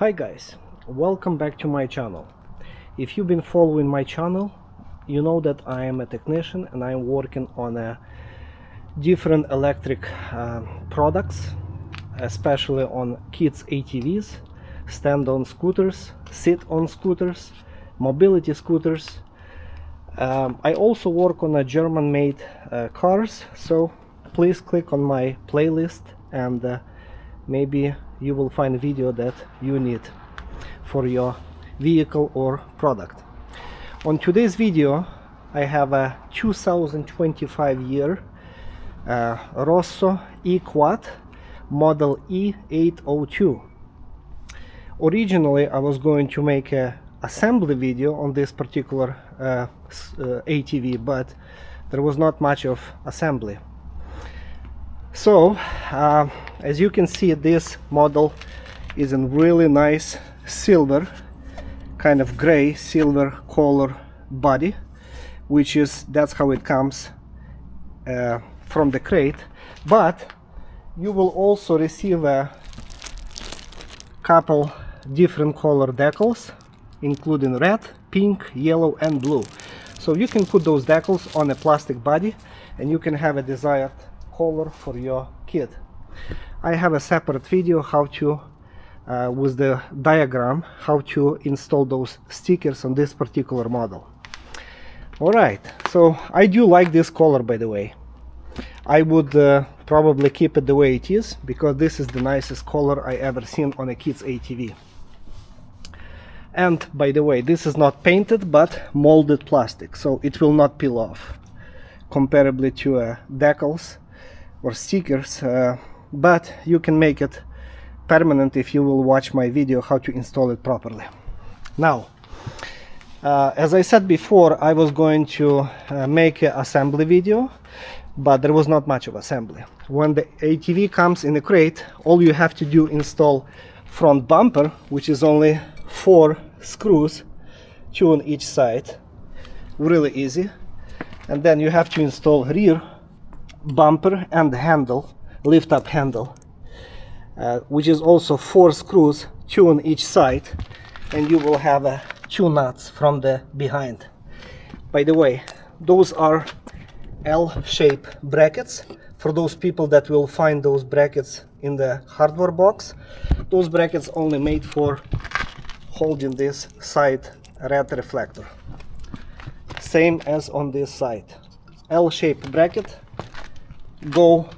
Hi guys, welcome back to my channel. If you've been following my channel, you know that I am a technician and I'm working on different electric products, especially on kids ATVs, stand-on scooters, sit-on scooters, mobility scooters. I also work on a German-made cars, so please click on my playlist and maybe you will find a video that you need for your vehicle or product. On today's video I have a 2025 year Rosso E802 model E802. Originally I was going to make a assembly video on this particular ATV, but there was not much of assembly. So as you can see, this model is in really nice silver, kind of gray silver color body, that's how it comes from the crate. But you will also receive a couple different color decals, including red, pink, yellow and blue. So you can put those decals on a plastic body and you can have a desired color for your kit. I have a separate video how to with the diagram how to install those stickers on this particular model. Alright, so I do like this color, by the way. I would probably keep it the way it is, because this is the nicest color I ever seen on a kid's ATV. And by the way, this is not painted but molded plastic, so it will not peel off comparably to decals or stickers, but you can make it permanent if you will watch my video how to install it properly. Now, as I said before, I was going to make an assembly video, but there was not much of assembly. When the ATV comes in a crate, all you have to do install front bumper, which is only 4 screws, 2 on each side, really easy. And then you have to install rear bumper and handle, lift up handle, which is also 4 screws, 2 on each side, and you will have 2 nuts from the behind. By the way, those are L-shape brackets. For those people that will find those brackets in the hardware box, those brackets only made for holding this side red reflector, same as on this side. L-shaped bracket go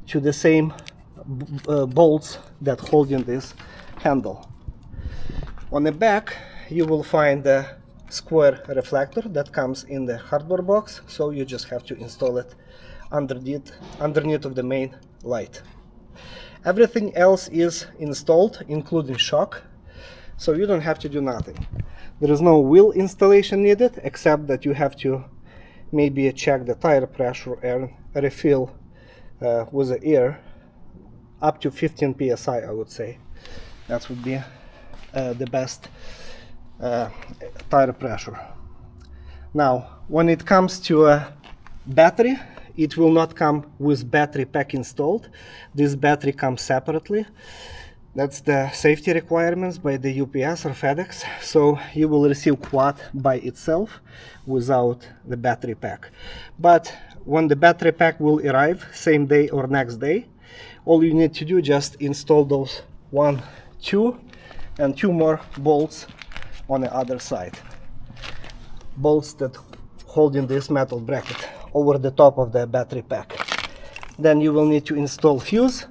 to the same bolts that holding this handle. On the back you will find the square reflector that comes in the hardware box, so you just have to install it underneath of the main light. Everything else is installed, including shock, so you don't have to do nothing. There is no wheel installation needed, except that you have to maybe check the tire pressure and refill with the air up to 15 psi, I would say. That would be the best tire pressure. Now, when it comes to a battery, it will not come with battery pack installed. This battery comes separately. That's the safety requirements by the UPS or FedEx. So you will receive quad by itself without the battery pack. But when the battery pack will arrive, same day or next day, all you need to do just install those 1, 2 and 2 more bolts on the other side. Bolts that holding this metal bracket over the top of the battery pack. Then you will need to install fuse,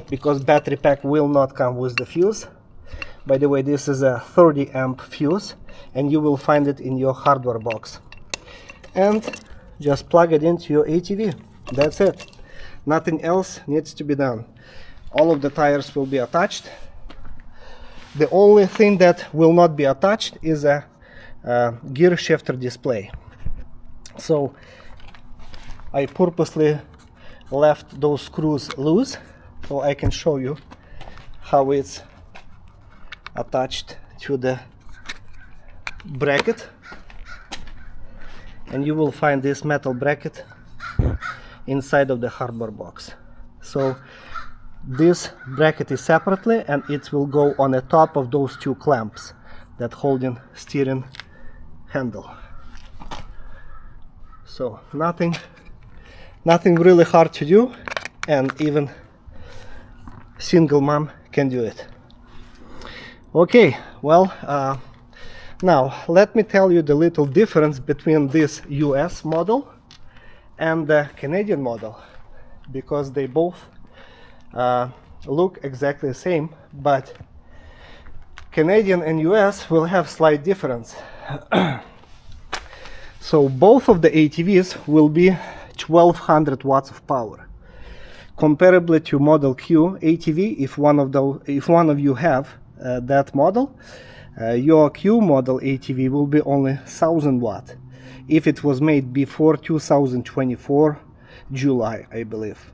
because battery pack will not come with the fuse. By the way, this is a 30 amp fuse and you will find it in your hardware box. And just plug it into your ATV. That's it. Nothing else needs to be done. All of the tires will be attached. The only thing that will not be attached is a gear shifter display. So I purposely left those screws loose so I can show you how it's attached to the bracket, and you will find this metal bracket inside of the hardware box. So this bracket is separately, and it will go on the top of those two clamps that holding steering handle. So nothing really hard to do, and even single mom can do it. Okay, well, now let me tell you the little difference between this US model and the Canadian model, because they both look exactly the same, but Canadian and US will have slight difference. So both of the ATVs will be 1200 watts of power. Comparably to Model Q ATV, if one of you have that model, your Q model ATV will be only 1000 watt. If it was made before 2024 July, I believe.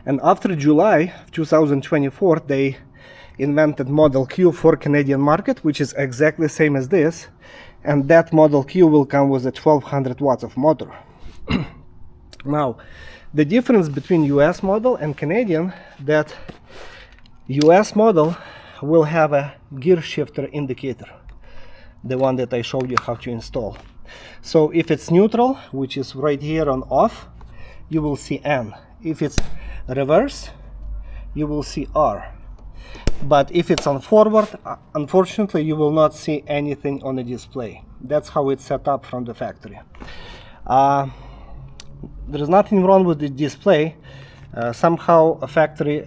And after July 2024, they invented Model Q for Canadian market, which is exactly the same as this, and that Model Q will come with a 1200 watts of motor. Now, the difference between US model and Canadian, that US model will have a gear shifter indicator, the one that I showed you how to install. So if it's neutral, which is right here on off, you will see N. If it's reverse, you will see R. But if it's on forward, unfortunately you will not see anything on the display. That's how it's set up from the factory. There's nothing wrong with the display. Somehow a factory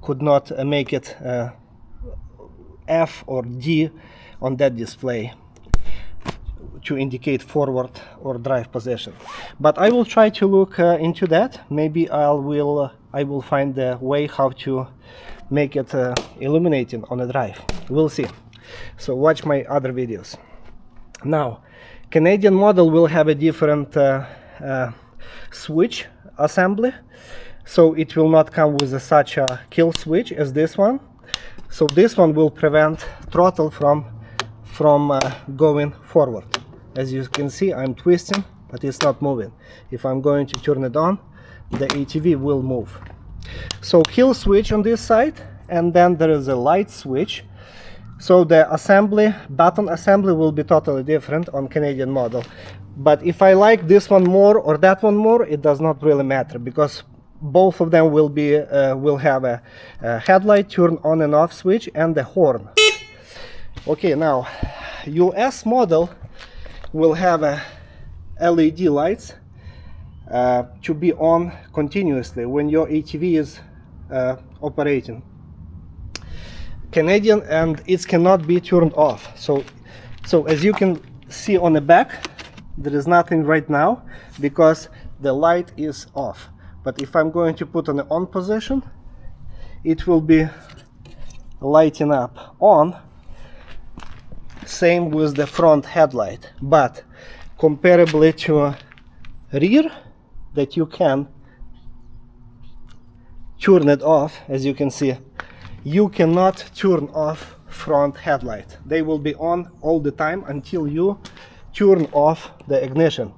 could not make it F or D on that display to indicate forward or drive position. But I will try to look into that. Maybe I will find a way how to make it illuminating on the drive. We'll see. So watch my other videos. Now, Canadian model will have a different switch assembly, so it will not come with such a kill switch as this one. So this one will prevent throttle from going forward. As you can see, I'm twisting, but it's not moving. If I'm going to turn it on, the ATV will move. So kill switch on this side, and then there is a light switch. So the assembly, button assembly, will be totally different on Canadian model. But if I like this one more or that one more, it does not really matter, because both of them will have a headlight turn on and off switch and the horn. Okay, now US model will have a LED lights to be on continuously when your ATV is operating. Canadian, and it cannot be turned off. So as you can see on the back, there is nothing right now because the light is off. But if I'm going to put on the on position, it will be lighting up on. Same with the front headlight, but comparably to rear, that you can turn it off. As you can see, you cannot turn off front headlight. They will be on all the time until you turn off the ignition.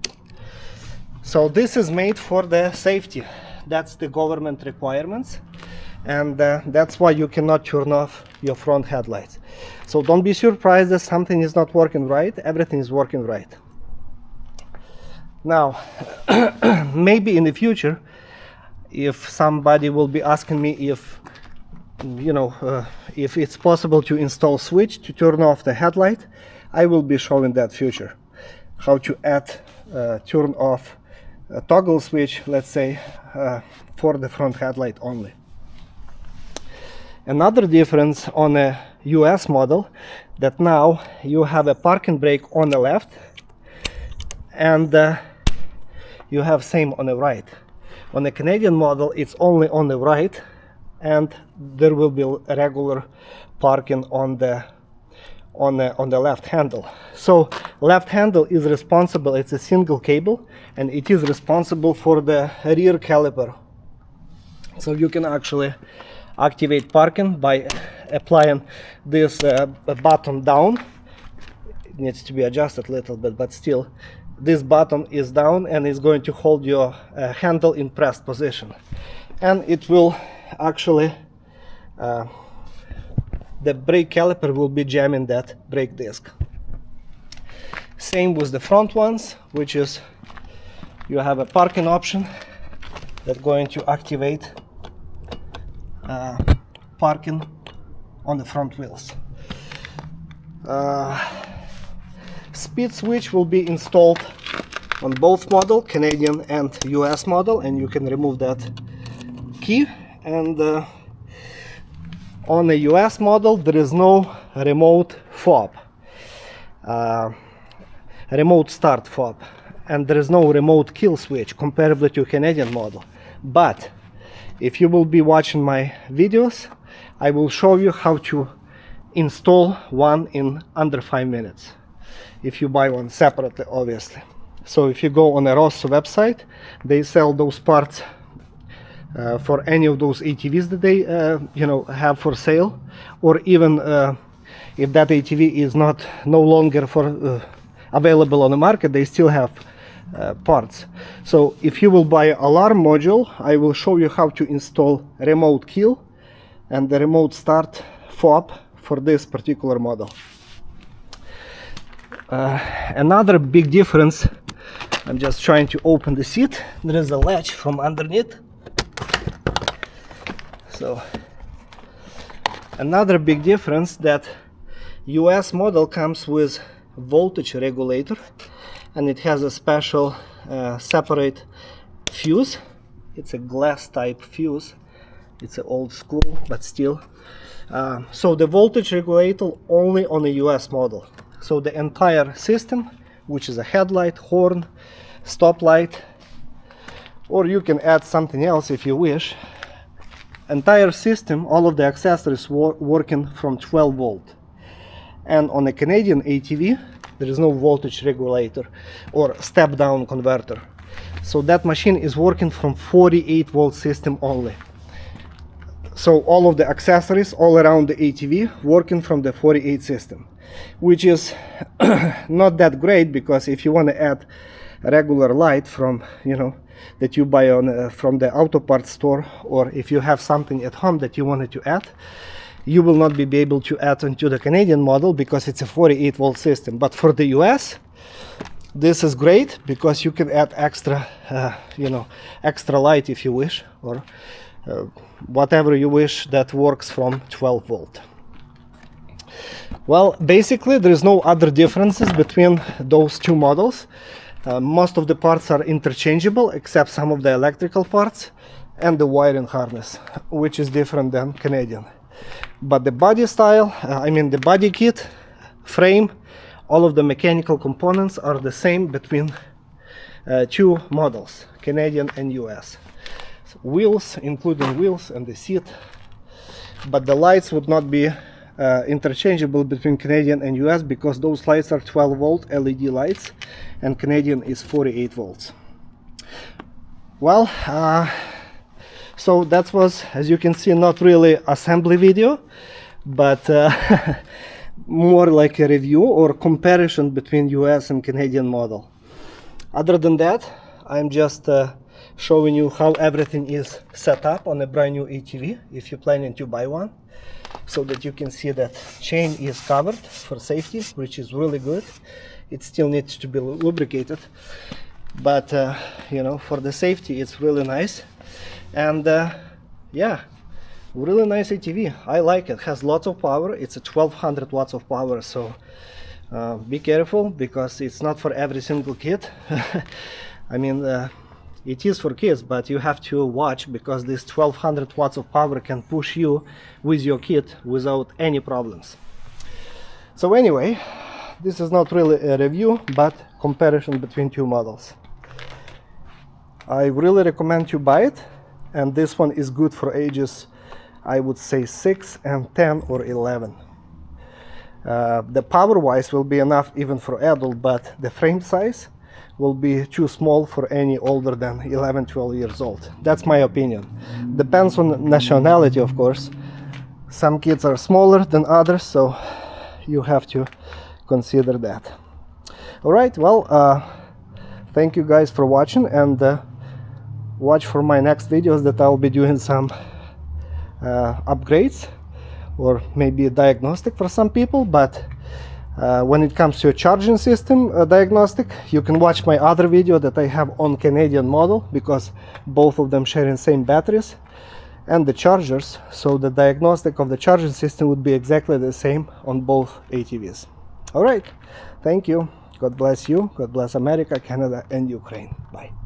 So this is made for the safety. That's the government requirements, and that's why you cannot turn off your front headlights. So don't be surprised that something is not working right. Everything is working right. Now, maybe in the future, if somebody will be asking me if if it's possible to install switch to turn off the headlight, I will be showing that future, how to add turn off a toggle switch, let's say, for the front headlight only. Another difference on a US model, that now you have a parking brake on the left and you have same on the right. On the Canadian model, it's only on the right, and there will be regular parking on the left handle. So left handle is responsible, it's a single cable, and it is responsible for the rear caliper. So you can actually activate parking by applying this button down. It needs to be adjusted a little bit, but still this button is down and is going to hold your handle in pressed position. and it will actually the brake caliper will be jamming that brake disc. Same with the front ones, which is you have a parking option that's going to activate parking on the front wheels. Speed switch will be installed on both model, Canadian and US model, and you can remove that key. And on the US model there is no remote fob, remote start fob, and there is no remote kill switch comparable to Canadian model. But if you will be watching my videos, I will show you how to install one in under 5 minutes if you buy one separately, obviously. So if you go on the Rosso website, they sell those parts for any of those ATVs that they have for sale, or even if that ATV is no longer available on the market, they still have parts. So if you will buy an alarm module, I will show you how to install remote kill and the remote start fob for this particular model. Another big difference, I'm just trying to open the seat, there is a latch from underneath. So another big difference, that US model comes with voltage regulator, and it has a special separate fuse. It's a glass type fuse, it's an old school, but still. So the voltage regulator only on the US model. So the entire system, which is a headlight, horn, stoplight, or you can add something else if you wish. Entire system, all of the accessories working from 12 volt. And on a Canadian ATV, there is no voltage regulator or step down converter. So that machine is working from 48 volt system only. So all of the accessories all around the ATV working from the 48 system, which is not that great, because if you want to add a regular light from that you buy from the auto parts store, or if you have something at home that you wanted to add, you will not be able to add into the Canadian model because it's a 48 volt system. But for the US, this is great because you can add extra extra light if you wish, or whatever you wish that works from 12 volt. Well, basically there is no other differences between those two models. Most of the parts are interchangeable except some of the electrical parts and the wiring harness, which is different than Canadian. But the body style, the body kit, frame, all of the mechanical components are the same between two models, Canadian and US. So wheels, including wheels and the seat, but the lights would not be interchangeable between Canadian and US because those lights are 12 volt LED lights and Canadian is 48 volts. Well, so that was, as you can see, not really assembly video, but more like a review or comparison between US and Canadian model. Other than that, I'm just showing you how everything is set up on a brand new ATV if you're planning to buy one, so that you can see that chain is covered for safety, which is really good. It still needs to be lubricated, but for the safety it's really nice. And yeah, really nice ATV. I like it. Has lots of power. It's a 1200 watts of power, so be careful because it's not for every single kid. It is for kids, but you have to watch because this 1200 watts of power can push you with your kid without any problems. So anyway, this is not really a review, but comparison between two models. I really recommend you buy it, and this one is good for ages, I would say 6 and 10 or 11. The power wise will be enough even for adult, but the frame size will be too small for any older than 11-12 years old. That's my opinion. Depends on nationality, of course. Some kids are smaller than others, so you have to consider that. All right, well, thank you guys for watching, and watch for my next videos that I'll be doing some upgrades or maybe a diagnostic for some people. But when it comes to a charging system diagnostic, you can watch my other video that I have on Canadian model, because both of them sharing same batteries and the chargers, so the diagnostic of the charging system would be exactly the same on both ATVs. All right, thank you. God bless you. God bless America, Canada, and Ukraine. Bye.